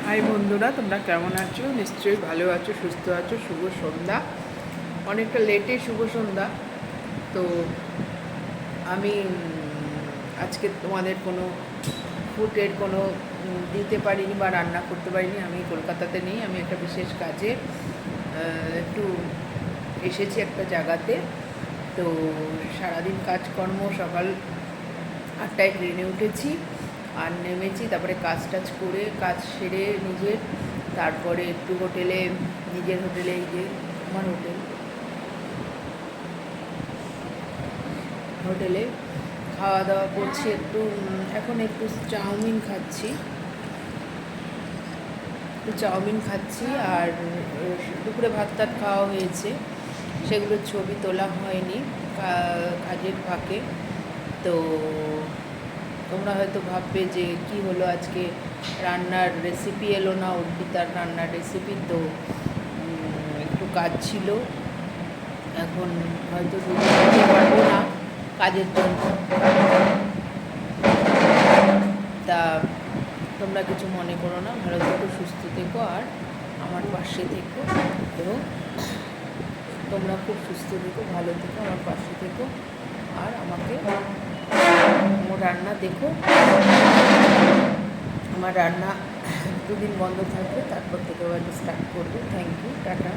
High বন্ধুরা, তোমরা কেমন আছো? নিশ্চয়ই ভালো আছো, সুস্থ আছো। শুভ সন্ধ্যা, অনেকটা লেটে শুভ সন্ধ্যা। তো আমি আজকে তোমাদের কোনো ফুডের কোনো দিতে পারিনি বা রান্না করতে পারিনি। আমি কলকাতাতে নেই, আমি একটা বিশেষ কাজে একটু এসেছি একটা জায়গাতে। তো সারাদিন কাজকর্ম, সকাল 8টায় ট্রেনে উঠেছি আর নেমেছি, তারপরে কাজ টাজ করে কাজ সেরে নিজের, তারপরে একটু নিজের হোটেলে, এই যে আমার হোটেলে খাওয়া দাওয়া করছি। এখন একটু চাউমিন খাচ্ছি আর দুপুরে ভাত টাত খাওয়া হয়েছে, সেগুলোর ছবি তোলা হয়নি কাজের ফাঁকে। তো তোমরা হয়তো ভাববে যে কি হলো, আজকে রান্নার রেসিপি এলো না, অর্পিতার রান্নার রেসিপি। তো একটু কাজ ছিল, এখন হয়তো দিতে পারবো না কাজের জন্য। তা তোমরা কিছু মনে করো না, ভালো থেকো, সুস্থ থেকো আর আমার পাশে থেকো, এবং তোমরা খুব সুস্থ থেকো, ভালো থেকো, আমার পাশে থেকো আর আমাকে আমার রান্না দেখো। আমার রান্না দুদিন বন্ধ থাকবে, তারপর থেকে আবার স্টার্ট করবো। Thank you, tata.